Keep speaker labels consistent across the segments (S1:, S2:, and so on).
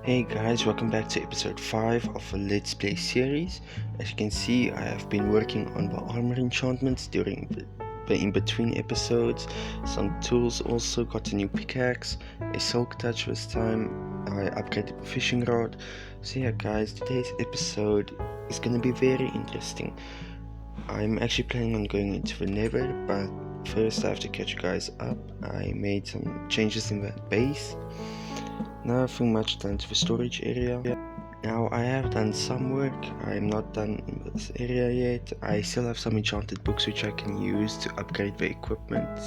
S1: Hey guys, welcome back to episode 5 of a Let's Play series. As you can see, I have been working on the armor enchantments during the in-between episodes. Some tools also, got a new pickaxe, a silk touch this time, I upgraded the fishing rod. So yeah guys, today's episode is gonna be very interesting. I'm actually planning on going into the Nether, but first I have to catch you guys up. I made some changes in the base. Nothing much done to the storage area. Now I have done some work, I'm not done in this area yet. I still have some enchanted books which I can use to upgrade the equipment.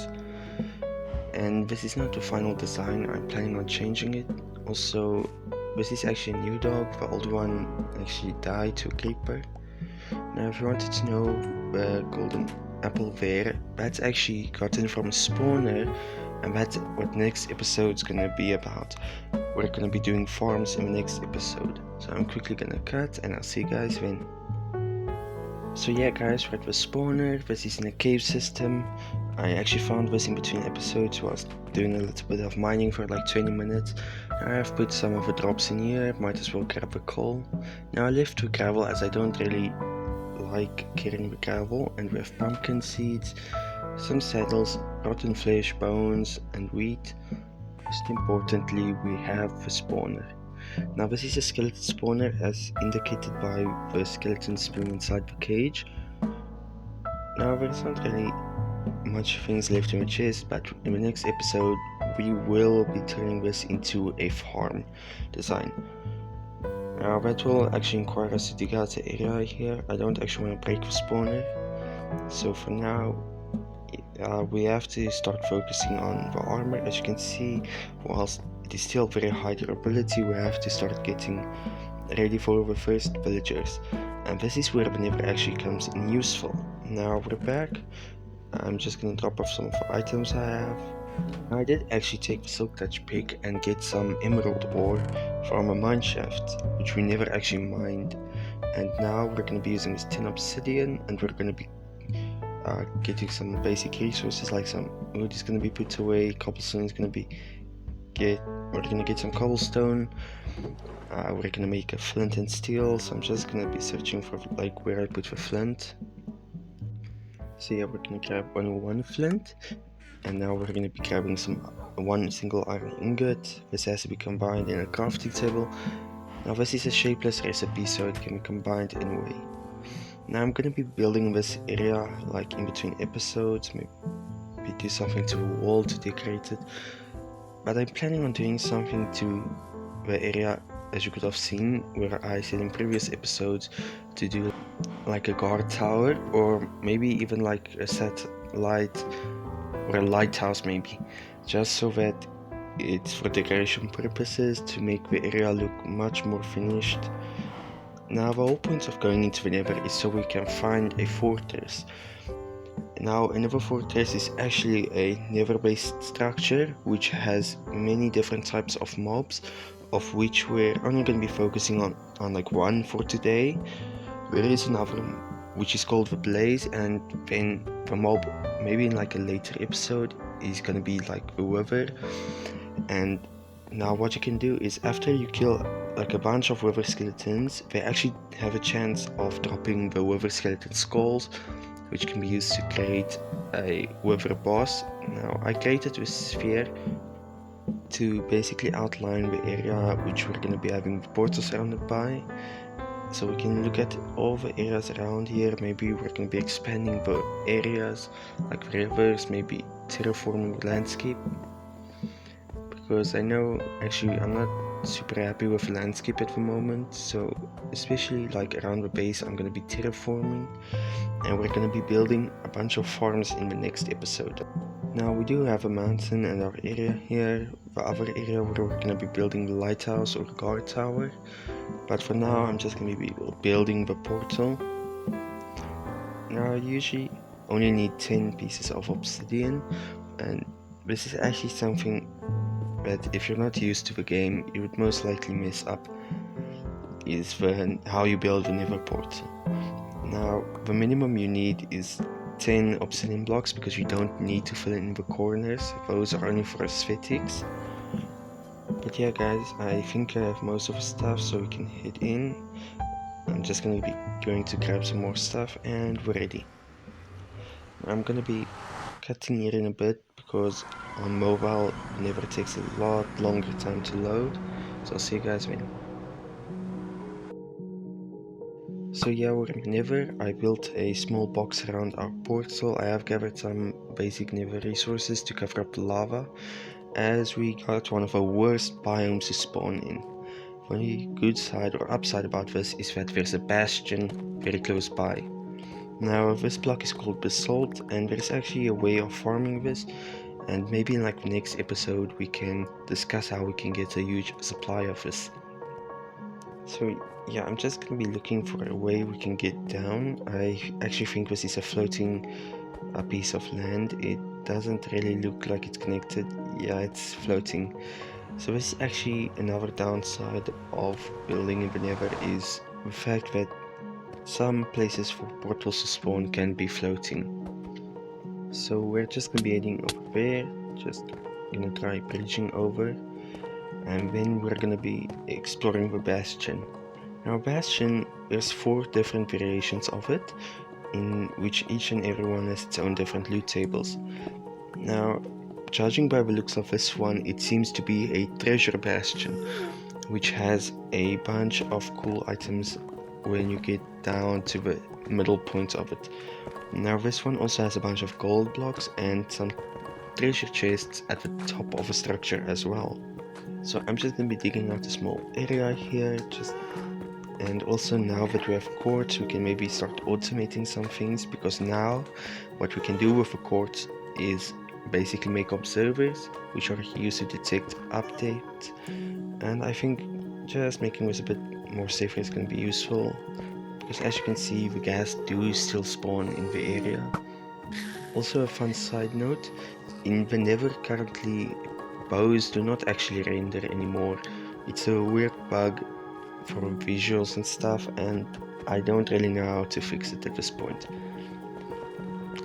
S1: And this is not the final design, I'm planning on changing it. Also, this is actually a new dog, the old one actually died to a creeper. Now if you wanted to know the golden apple there, that's actually gotten from a spawner, and that's what next episode's gonna be about. We're gonna be doing farms in the next episode. So I'm quickly gonna cut and I'll see you guys then. So yeah guys, we're at the spawner. This is in a cave system. I actually found this in between episodes whilst doing a little bit of mining for like 20 minutes. Now I've put some of the drops in here, might as well grab the coal. Now I left the gravel as I don't really like carrying the gravel, and we have pumpkin seeds, some saddles, rotten flesh, bones and wheat. Most importantly, we have the spawner. Now this is a skeleton spawner as indicated by the skeleton spoon inside the cage. Now there's not really much things left in the chest, but in the next episode we will be turning this into a farm design. Now that will actually require us to dig out the area here. I don't actually want to break the spawner, so for now we have to start focusing on the armor. As you can see, whilst it is still very high durability, we have to start getting ready for the first villagers, and this is where the Nether actually comes in useful. Now we're back. I'm just gonna drop off some of the items I have. I did actually take the silk touch pick and get some emerald ore from a mine shaft, which we never actually mined, and now we're gonna be using this 10 obsidian, and we're gonna be getting some basic resources like some wood is going to be put away, cobblestone is going to be we're going to get some cobblestone, we're going to make a flint and steel, so I'm just going to be searching for like where I put the flint. So yeah, we're going to grab one flint, and now we're going to be grabbing one single iron ingot. This has to be combined in a crafting table. Now this is a shapeless recipe, so it can be combined anyway. Now I'm gonna be building this area like in between episodes, maybe do something to the wall to decorate it, but I'm planning on doing something to the area, as you could have seen where I said in previous episodes, to do like a guard tower, or maybe even like a satellite or a lighthouse maybe, just so that it's for decoration purposes, to make the area look much more finished. Now the whole point of going into the Nether is so we can find a fortress. Now a Nether fortress is actually a Nether based structure which has many different types of mobs, of which we're only going to be focusing on like one for today. There is another which is called the Blaze, and then the mob maybe in like a later episode is going to be like the Wither. And now what you can do is after you kill like a bunch of wither skeletons, they actually have a chance of dropping the wither skeleton skulls, which can be used to create a wither boss. Now I created this sphere to basically outline the area which we're going to be having the portal surrounded by, so we can look at all the areas around here. Maybe we're going to be expanding the areas like rivers, maybe terraforming the landscape, because I know actually I'm not super happy with the landscape at the moment, so especially like around the base I'm gonna be terraforming, and we're gonna be building a bunch of farms in the next episode. Now we do have a mountain in our area here, the other area where we're gonna be building the lighthouse or guard tower, but for now I'm just gonna be building the portal. Now I usually only need 10 pieces of obsidian, and this is actually something that if you're not used to the game, you would most likely mess up, is how you build the Nether portal. Now the minimum you need is 10 obsidian blocks, because you don't need to fill in the corners, those are only for aesthetics. But yeah guys, I think I have most of the stuff so we can head in. I'm just gonna be going to grab some more stuff and we're ready. I'm gonna be cutting here in a bit because on mobile Nether takes a lot longer time to load. So I'll see you guys when. So yeah, we're in Nether. I built a small box around our portal. I have gathered some basic Nether resources to cover up the lava, as we got one of the worst biomes to spawn in. The only good side or upside about this is that there's a bastion very close by. Now this block is called basalt, and there's actually a way of farming this, and maybe in like the next episode we can discuss how we can get a huge supply of this. So yeah, I'm just gonna be looking for a way we can get down. I actually think this is a floating piece of land. It doesn't really look like it's connected. Yeah, it's floating. So this is actually another downside of building in the Nether, is the fact that some places for portals to spawn can be floating. So we're just gonna be heading over there, just gonna try bridging over, and then we're gonna be exploring the bastion. Now bastion, there's 4 different variations of it, in which each and every one has its own different loot tables. Now, judging by the looks of this one, it seems to be a treasure bastion, which has a bunch of cool items when you get down to the middle point of it. Now this one also has a bunch of gold blocks and some treasure chests at the top of the structure as well. So I'm just gonna be digging out a small area here, and also now that we have quartz, we can maybe start automating some things, because now what we can do with the quartz is basically make observers which are used to detect updates, and I think just making this a bit more safer is going to be useful, because as you can see the ghast do still spawn in the area. Also a fun side note, in the Nether currently bows do not actually render anymore. It's a weird bug for visuals and stuff, and I don't really know how to fix it at this point.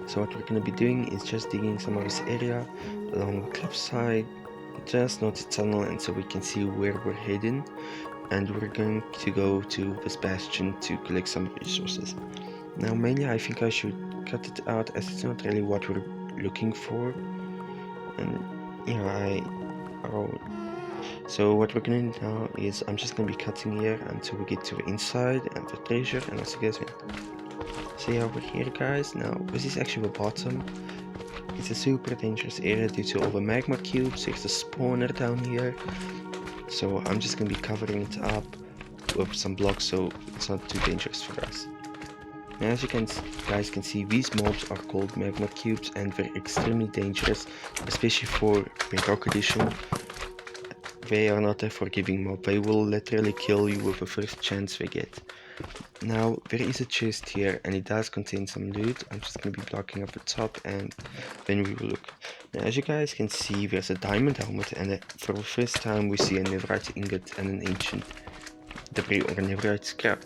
S1: So what we're going to be doing is just digging some of this area along the cliffside, just not a tunnel, and so we can see where we're heading, and we're going to go to this bastion to collect some resources. Now mainly I think I should cut it out, as it's not really what we're looking for, and yeah, so what we're gonna do now is I'm just gonna be cutting here until we get to the inside and the treasure, and I'll see you guys when. So yeah, we're here guys. Now this is actually the bottom. It's a super dangerous area due to all the magma cubes. There's a spawner down here, so I'm just gonna be covering it up with some blocks so it's not too dangerous for us. Now as you guys can see, these mobs are called magma cubes, and they're extremely dangerous, especially for bedrock edition. They are not a forgiving mob. They will literally kill you with the first chance they get. Now there is a chest here, and it does contain some loot. I'm just gonna be blocking up the top, and then we will look. Now as you guys can see, there's a diamond helmet, and for the first time we see a netherite ingot and an ancient debris or netherite scrap.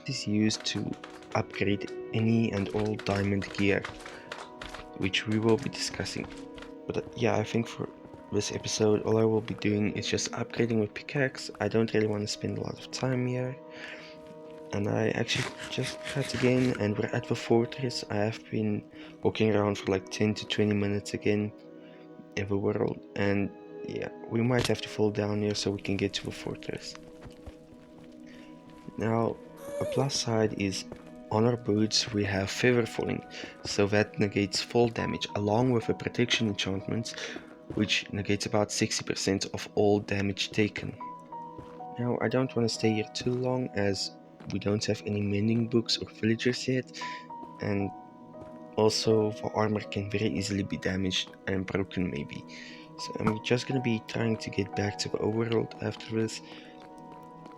S1: This is used to upgrade any and all diamond gear, which we will be discussing. But yeah, I think for this episode all I will be doing is just upgrading with pickaxe. I don't really want to spend a lot of time here, and I actually just cut again, and we're at the fortress. I have been walking around for like 10 to 20 minutes again in the world, and yeah, we might have to fall down here so we can get to the fortress. Now a plus side is on our boots we have feather falling, so that negates fall damage, along with the protection enchantments, which negates about 60% of all damage taken. Now I don't want to stay here too long, as we don't have any mending books or villagers yet, and also the armor can very easily be damaged and broken maybe. So I'm just gonna be trying to get back to the overworld after this,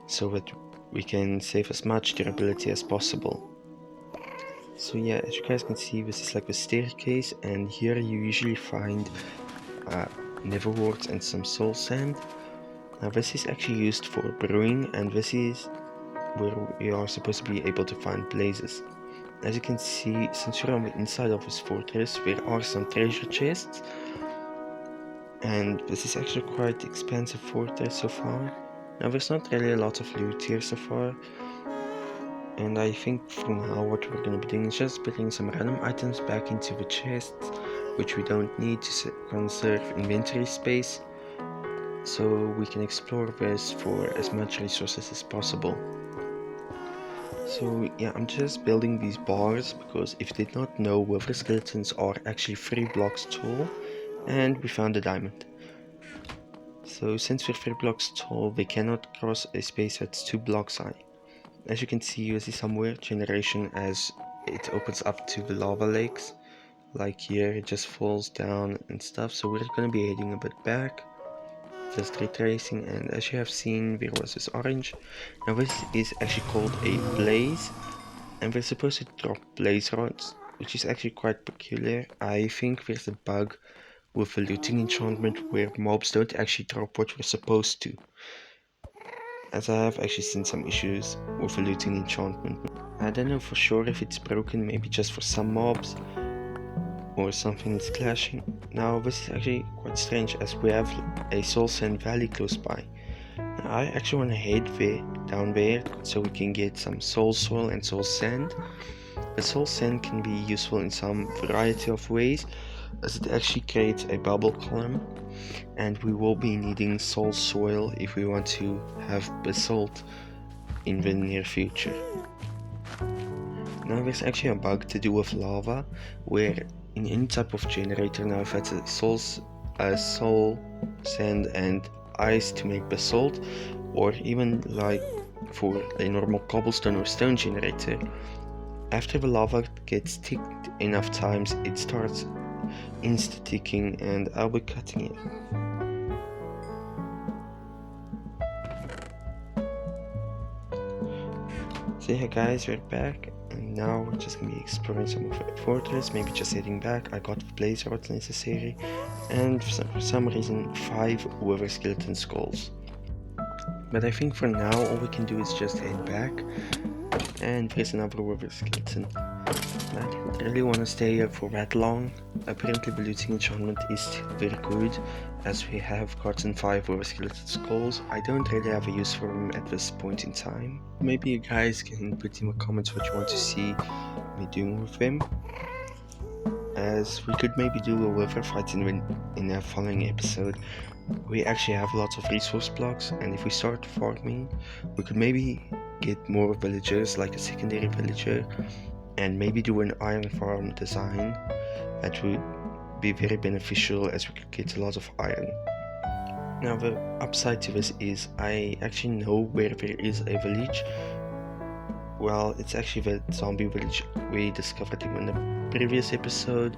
S1: so that we can save as much durability as possible. So yeah, as you guys can see, this is like a staircase, and here you usually find nether warts and some soul sand. Now this is actually used for brewing, and this is where we are supposed to be able to find blazes. As you can see, since you're on the inside of this fortress, there are some treasure chests, and this is actually quite expensive fortress so far. Now there's not really a lot of loot here so far, and I think for now what we're gonna be doing is just putting some random items back into the chests, which we don't need to conserve inventory space, so we can explore this for as much resources as possible. So yeah, I'm just building these bars because if you did not know, wither skeletons are actually 3 blocks tall, and we found a diamond. So since we're 3 blocks tall, they cannot cross a space that's 2 blocks high. As you can see, you see some weird generation as it opens up to the lava lakes. Like here, it just falls down and stuff, so we're gonna be heading a bit back. Just retracing, and as you have seen, there was this orange. Now this is actually called a blaze, and we're supposed to drop blaze rods, which is actually quite peculiar. I think there's a bug with a looting enchantment where mobs don't actually drop what we're supposed to, as I have actually seen some issues with a looting enchantment. I don't know for sure if it's broken, maybe just for some mobs, or something is clashing. Now this is actually quite strange as we have a soul sand valley close by. Now, I actually want to head down there so we can get some soul soil and soul sand. The soul sand can be useful in some variety of ways, as it actually creates a bubble column, and we will be needing soul soil if we want to have basalt in the near future. Now there's actually a bug to do with lava, where in any type of generator, now if it's a soul sand and ice to make basalt, or even like for a normal cobblestone or stone generator, after the lava gets ticked enough times, it starts insta-ticking, and I'll be cutting it. So yeah guys, we're back, and now we're just gonna be exploring some of the fortress, maybe just heading back. I got the blaze rods necessary, and for some reason 5 wither skeleton skulls. But I think for now all we can do is just head back, and there's another wither skeleton. I didn't really want to stay here for that long. Apparently the looting enchantment is still very good, as we have gotten 5 wither skeleton skulls. I don't really have a use for them at this point in time. Maybe you guys can put in the comments what you want to see me doing with them, as we could maybe do a wither fight in a following episode. We actually have lots of resource blocks, and if we start farming, we could maybe get more villagers, like a secondary villager, and maybe do an iron farm design that would be very beneficial, as we could get a lot of iron. Now the upside to this is I actually know where there is a village. Well, it's actually the zombie village we discovered in the previous episode.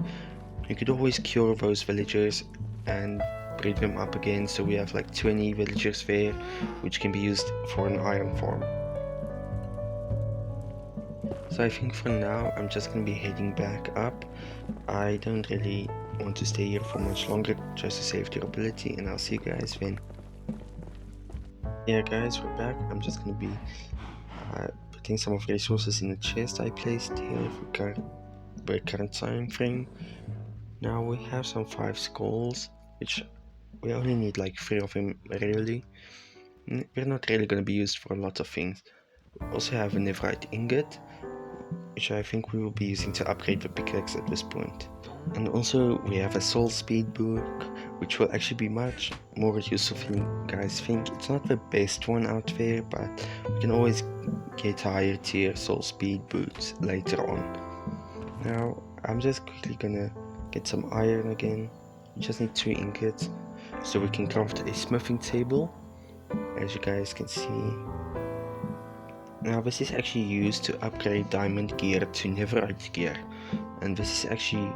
S1: You could always cure those villagers and breed them up again, so we have like 20 villagers there, which can be used for an iron farm. So I think for now I'm just gonna be heading back up. I don't really want to stay here for much longer, just to save durability, and I'll see you guys then. Yeah guys, we're back. I'm just gonna be putting some of the resources in the chest I placed here for the current time frame. Now we have some 5 skulls, which we only need like 3 of them really. They're not really gonna be used for a lot of things. We also have a netherite ingot, which I think we will be using to upgrade the pickaxe at this point. And also we have a soul speed book, which will actually be much more useful than you guys think. It's not the best one out there, but we can always get higher tier soul speed boots later on. Now I'm just quickly gonna get some iron again. We just need 2 ingots, so we can craft a smithing table, as you guys can see. Now this is actually used to upgrade diamond gear to netherite gear, and this is actually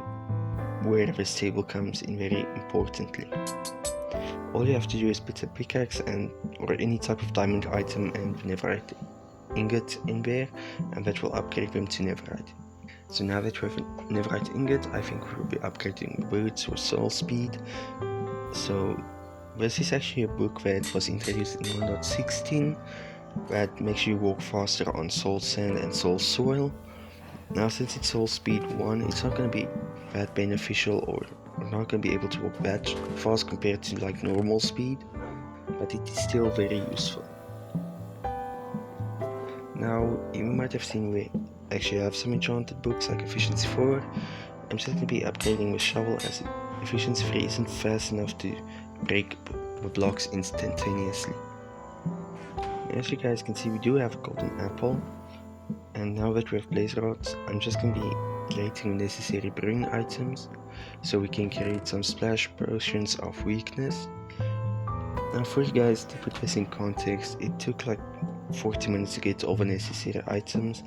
S1: where this table comes in very importantly. All you have to do is put a pickaxe or any type of diamond item and netherite ingot in there, and that will upgrade them to netherite. So now that we have a netherite ingot, I think we will be upgrading boots with soul speed. So this is actually a book that was introduced in 1.16 that makes you walk faster on soul sand and soul soil. Now since it's all speed 1, it's not going to be that beneficial, or we're not going to be able to walk that fast compared to like normal speed, but it is still very useful. Now you might have seen we actually have some enchanted books like efficiency 4. I'm just going to be upgrading the shovel, as efficiency 3 isn't fast enough to break the blocks instantaneously. As you guys can see, we do have a golden apple, and now that we have blaze rods, I'm just going to be creating necessary brewing items so we can create some splash potions of weakness. Now for you guys to put this in context, it took like 40 minutes to get all the necessary items,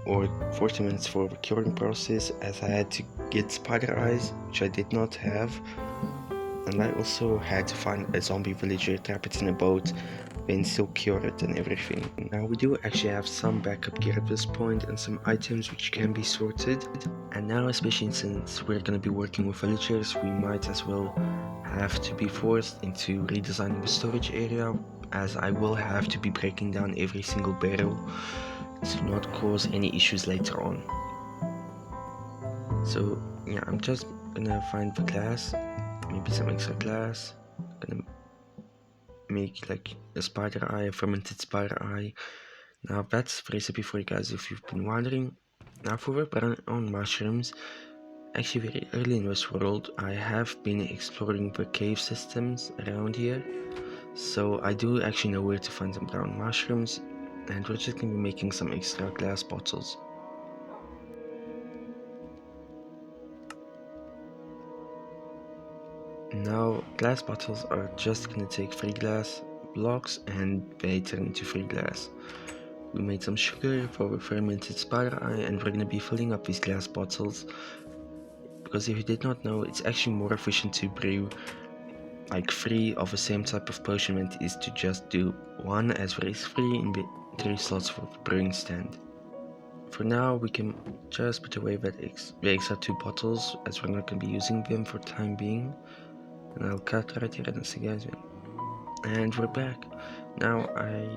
S1: or 40 minutes for the curing process, as I had to get spider eyes, which I did not have, and I also had to find a zombie villager, trap it in a boat, then still cure it and everything. Now we do actually have some backup gear at this point and some items which can be sorted, and now especially since we're going to be working with villagers, we might as well have to be forced into redesigning the storage area, as I will have to be breaking down every single barrel to not cause any issues later on. So yeah, I'm just gonna find the glass, maybe some extra glass, gonna make like a spider eye, a fermented spider eye. Now that's the recipe for you guys if you've been wondering. Now for the brown mushrooms, actually very early in this world I have been exploring the cave systems around here, so I do actually know where to find some brown mushrooms, and we're just gonna be making some extra glass bottles. Now glass bottles are just gonna take 3 glass blocks and they turn into 3 glass. We made some sugar for the fermented spider eye, and we're gonna be filling up these glass bottles, because if you did not know, it's actually more efficient to brew like 3 of the same type of potion than it is to just do 1, as there is 3 inventory slots for the brewing stand. For now we can just put away the extra 2 bottles, as we're not going to be using them for the time being, and I'll cut right here and see guys, and we're back. Now I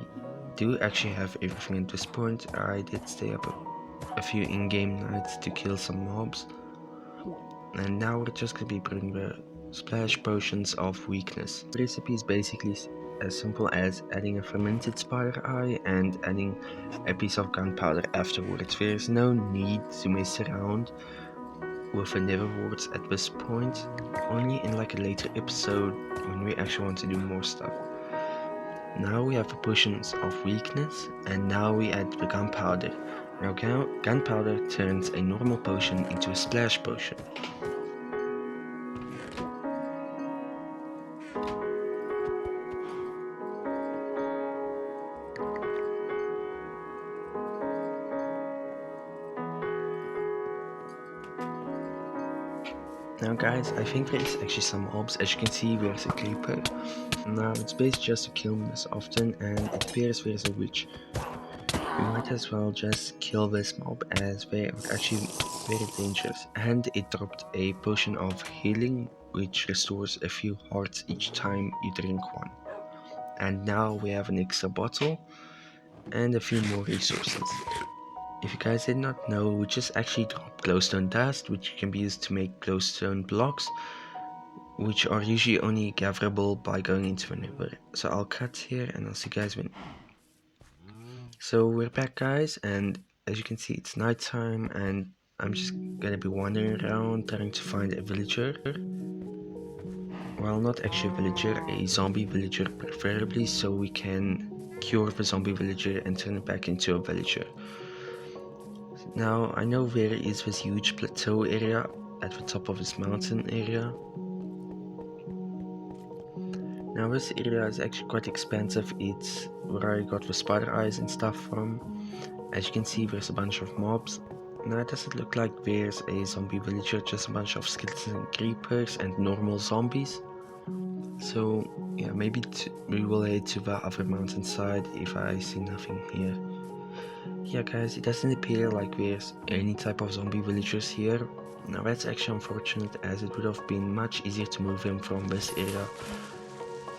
S1: do actually have everything at this point. I did stay up a few in-game nights to kill some mobs, and now we're just going to be brewing the splash potions of weakness. The recipe is basically as simple as adding a fermented spider eye and adding a piece of gunpowder afterwards. There's no need to mess around with the nether warts at this point, only in like a later episode when we actually want to do more stuff. Now we have the potions of weakness, and now we add the gunpowder. Now gunpowder turns a normal potion into a splash potion. Now guys, I think there is actually some mobs. As you can see, there's a creeper. Now it's based just to kill them as often, and it appears there's a witch. We might as well just kill this mob, as they are actually very dangerous. And it dropped a potion of healing, which restores a few hearts each time you drink one. And now we have an extra bottle and a few more resources. If you guys did not know, we just actually drop glowstone dust, which can be used to make glowstone blocks, which are usually only gatherable by going into the nether. So I'll cut here and I'll see you guys when. So we're back guys, and as you can see it's nighttime, and I'm just gonna be wandering around trying to find a villager. Well, not actually a villager, a zombie villager preferably, so we can cure the zombie villager and turn it back into a villager. Now I know there is this huge plateau area at the top of this mountain area. Now this area is actually quite expansive. It's where I got the spider eyes and stuff from. As you can see, there's a bunch of mobs. Now it doesn't look like there's a zombie villager, just a bunch of skeletons and creepers and normal zombies. So yeah, maybe we will head to the other mountainside if I see nothing here. Yeah guys, it doesn't appear like there's any type of zombie villagers here. Now that's actually unfortunate, as it would have been much easier to move them from this area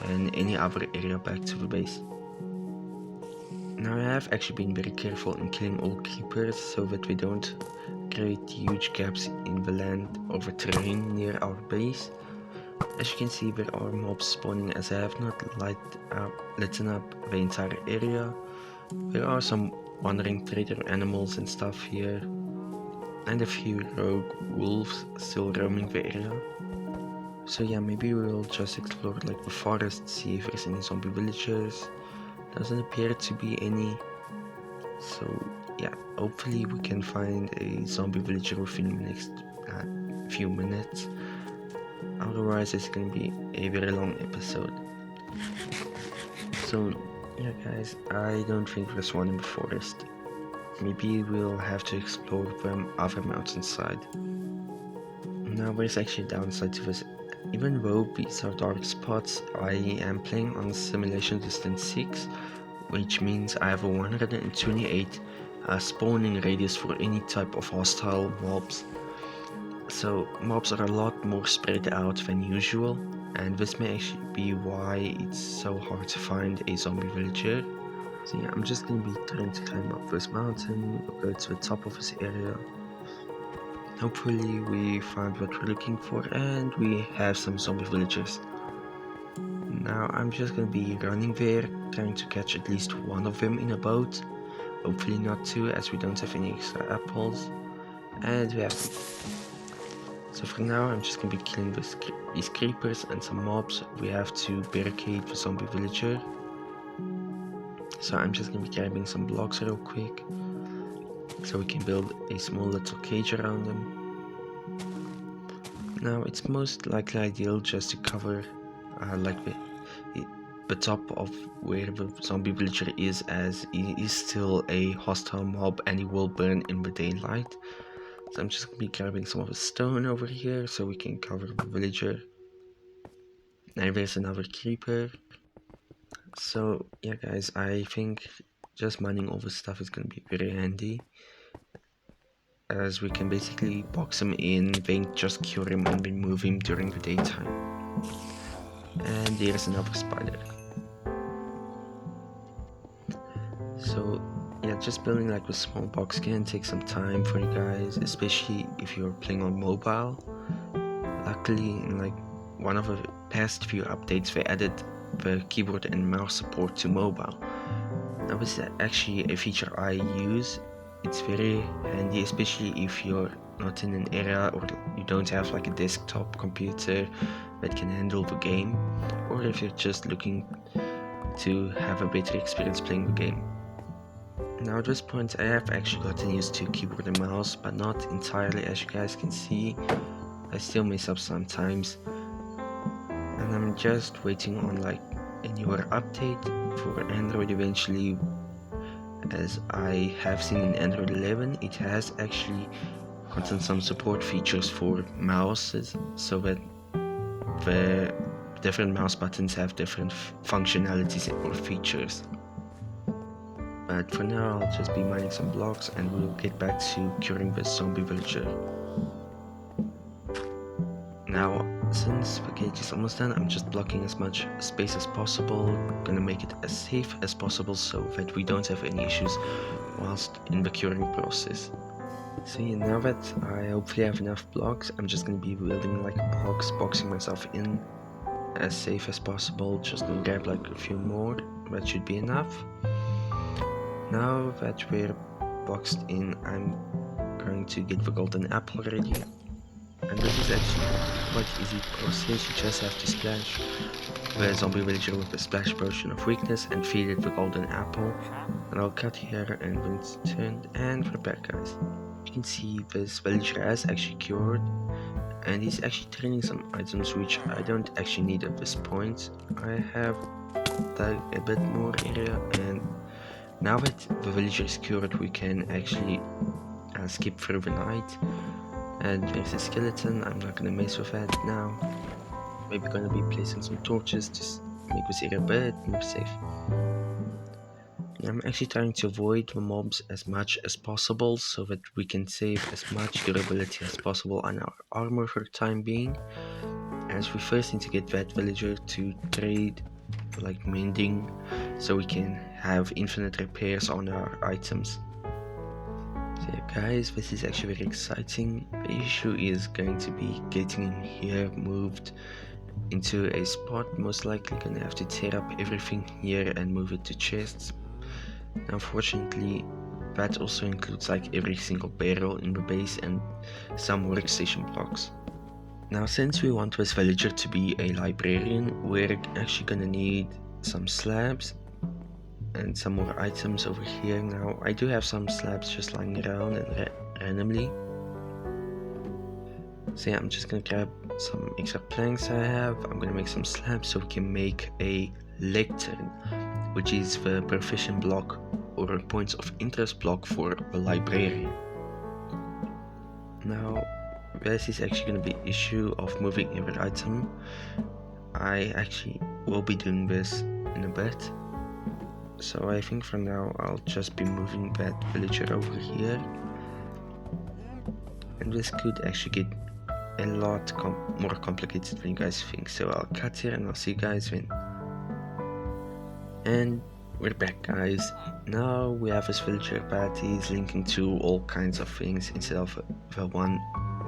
S1: and any other area back to the base. Now I have actually been very careful in killing all creepers so that we don't create huge gaps in the land or the terrain near our base. As you can see, there are mobs spawning as I have not lit up the entire area. There are some wandering trader animals and stuff here, and a few rogue wolves still roaming the area. So yeah, maybe we'll just explore like the forest, see if there's any zombie villagers. Doesn't appear to be any. So yeah, hopefully we can find a zombie villager within the next few minutes. Otherwise it's gonna be a very long episode. So yeah guys, I don't think there's one in the forest. Maybe we'll have to explore the other mountainside. Now there's actually a downside to this. Even though these are dark spots, I am playing on simulation distance 6, which means I have a 128 spawning radius for any type of hostile mobs. So mobs are a lot more spread out than usual, and this may actually be why it's so hard to find a zombie villager. So yeah, I'm just gonna be trying to climb up this mountain, go to the top of this area. Hopefully we find what we're looking for and we have some zombie villagers. Now I'm just gonna be running there, trying to catch at least one of them in a boat. Hopefully not two, as we don't have any extra apples. And we have them. So for now I'm just gonna be killing these creepers and some mobs. We have to barricade the zombie villager. So I'm just gonna be grabbing some blocks real quick, so we can build a small little cage around them. Now it's most likely ideal just to cover like the top of where the zombie villager is, as he is still a hostile mob and he will burn in the daylight. So I'm just gonna be grabbing some of the stone over here so we can cover the villager. Now there's another creeper. So yeah guys, I think just mining all this stuff is gonna be very handy, as we can basically box him in, then just cure him and remove him during the daytime. And there's another spider. So yeah, just building like a small box can take some time for you guys, especially if you're playing on mobile. Luckily, in like one of the past few updates, they added the keyboard and mouse support to mobile. Now this is actually a feature I use. It's very handy, especially if you're not in an area or you don't have like a desktop computer that can handle the game, or if you're just looking to have a better experience playing the game. Now at this point I have actually gotten used to keyboard and mouse, but not entirely, as you guys can see. I still mess up sometimes, and I'm just waiting on like a newer update for Android eventually. As I have seen in Android 11, it has actually gotten some support features for mouses, so that the different mouse buttons have different functionalities or features. But for now I'll just be mining some blocks and we'll get back to curing the zombie villager. Now since the cage is almost done, I'm just blocking as much space as possible, gonna make it as safe as possible so that we don't have any issues whilst in the curing process. So yeah, now that I hopefully have enough blocks, I'm just gonna be building like a box, boxing myself in as safe as possible. Just gonna grab like a few more, that should be enough. Now that we're boxed in, I'm going to get the golden apple ready. And this is actually a quite easy process. You just have to splash the zombie villager with a splash potion of weakness and feed it the golden apple. And I'll cut here, and when it's turned, and we're back guys. You can see this villager has actually cured, and he's actually training some items which I don't actually need at this point. I have dug a bit more area, and now that the villager is cured we can actually skip through the night. And there's a skeleton, I'm not gonna mess with that now. Maybe gonna be placing some torches to make this area a bit more safe. I'm actually trying to avoid the mobs as much as possible so that we can save as much durability as possible on our armor for the time being, as we first need to get that villager to trade like mending, so we can have infinite repairs on our items. So yeah, guys, this is actually very exciting. The issue is going to be getting in here moved into a spot. Most likely gonna have to tear up everything here and move it to chests. Unfortunately, that also includes like every single barrel in the base and some workstation blocks. Now, since we want this villager to be a librarian, we're actually gonna need some slabs and some more items over here. Now, I do have some slabs just lying around and randomly. So yeah, I'm just gonna grab some extra planks I have. I'm gonna make some slabs so we can make a lectern, which is the profession block or a points of interest block for a librarian. Now, this is actually going to be an issue of moving every item. I actually will be doing this in a bit. So I think for now I'll just be moving that villager over here. And this could actually get a lot more complicated than you guys think. So I'll cut here and I'll see you guys then. And we're back, guys. Now we have this villager that is linking to all kinds of things instead of the one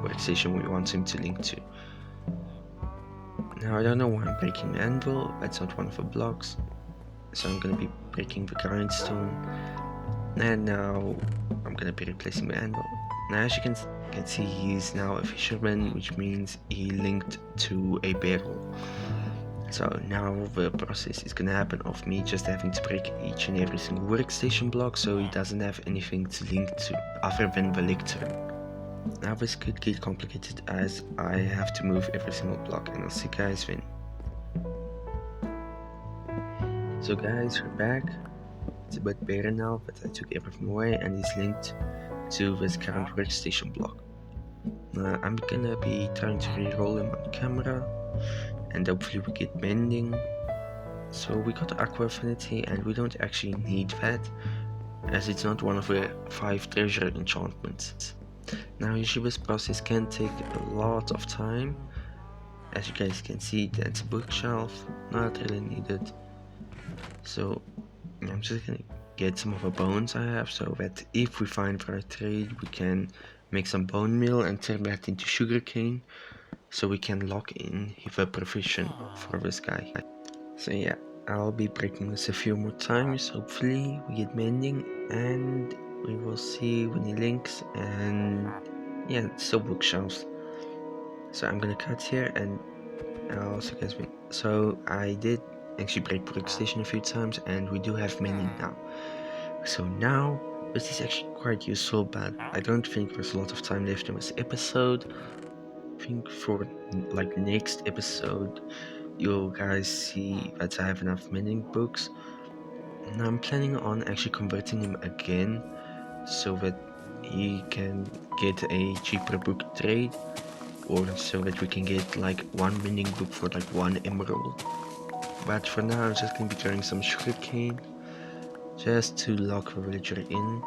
S1: workstation we want him to link to. Now I don't know why I'm breaking the anvil, that's not one of the blocks. So I'm gonna be breaking the grindstone. And now I'm gonna be replacing the anvil. Now as you can see, he's now a fisherman, which means he linked to a barrel. So now the process is gonna happen of me just having to break each and every single workstation block so he doesn't have anything to link to other than the lectern. Now this could get complicated as I have to move every single block, and I'll see you guys then. So guys, we're back. It's a bit better now, but I took everything away and it's linked to this current workstation block. Now I'm gonna be trying to re-roll him on camera, and hopefully we get mending. So we got aqua affinity and we don't actually need that, as it's not one of the 5 treasure enchantments. Now usually this process can take a lot of time. As you guys can see, that's a bookshelf, not really needed. So I'm just gonna get some of the bones I have so that if we find the right trade we can make some bone meal and turn that into sugarcane, so we can lock in the profession for this guy. So yeah, I'll be breaking this a few more times. Hopefully we get mending and we will see when he links. And yeah, it's still bookshelves. So I'm gonna cut here and I'll also guys wait. So I did actually break workstation a few times and we do have mending now. So now this is actually quite useful, but I don't think there's a lot of time left in this episode. I think for like next episode you'll guys see that I have enough mending books. Now I'm planning on actually converting him again so that he can get a cheaper book trade, or so that we can get like 1 mending book for like 1 emerald. But for now I'm just gonna be throwing some sugarcane just to lock the villager in.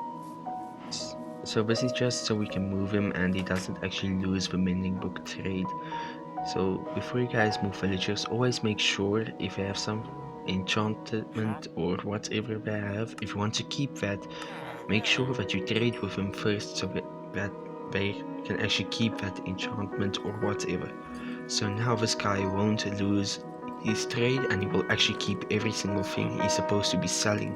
S1: So this is just so we can move him and he doesn't actually lose the mending book trade. So before you guys move villagers, always make sure if you have some enchantment or whatever they have, if you want to keep that, make sure that you trade with them first so that they can actually keep that enchantment or whatever. So now this guy won't lose his trade and he will actually keep every single thing he's supposed to be selling.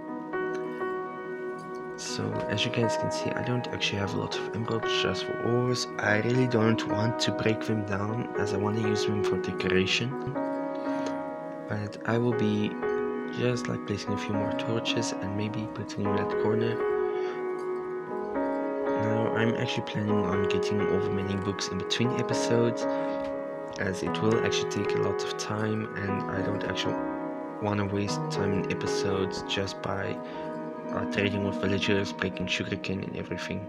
S1: So as you guys can see, I don't actually have a lot of emeralds just for ores. I really don't want to break them down as I want to use them for decoration. But I will be just like placing a few more torches and maybe putting them in that corner. Now I'm actually planning on getting all the mending books in between episodes, as it will actually take a lot of time and I don't actually want to waste time in episodes just by trading with villagers, breaking sugarcane and everything.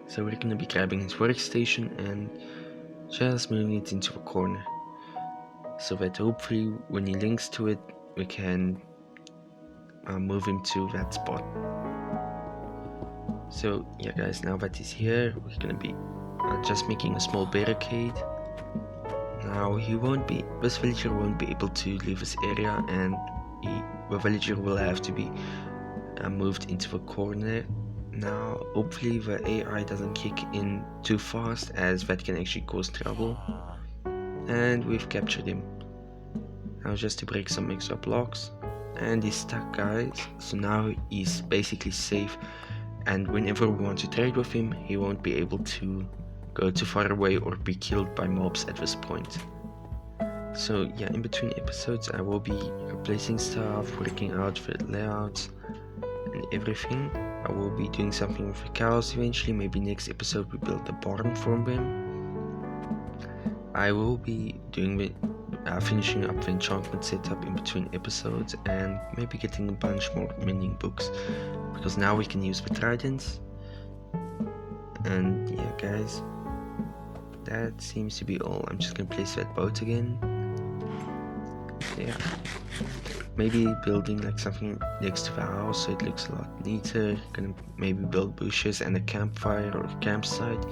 S1: So we're gonna be grabbing his workstation and just moving it into a corner, so that hopefully when he links to it we can move him to that spot. So yeah guys, now that he's here we're gonna be just making a small barricade. Now this villager won't be able to leave this area, and the villager will have to be moved into a corner. Now hopefully the AI doesn't kick in too fast, as that can actually cause trouble. And we've captured him. Now just to break some extra blocks, and he's stuck, guys, so now he's basically safe, and whenever we want to trade with him, he won't be able to go too far away or be killed by mobs at this point. So yeah, in between episodes I will be replacing stuff, working out the layouts and everything. I will be doing something with the cows eventually. Maybe next episode we build a barn for them. I will be doing finishing up the enchantment setup in between episodes, and maybe getting a bunch more mending books, because now we can use the tridents. And yeah, guys, that seems to be all. I'm just gonna place that boat again. Yeah, maybe building like something next to the house so it looks a lot neater. Gonna maybe build bushes and a campfire or a campsite.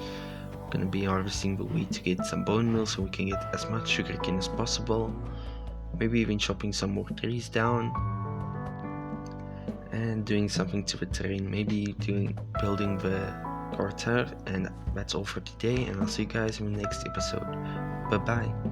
S1: Gonna be harvesting the wheat to get some bone meal so we can get as much sugarcane as possible. Maybe even chopping some more trees down and doing something to the terrain, maybe building the quarter. And that's all for today, and I'll see you guys in the next episode. Bye bye.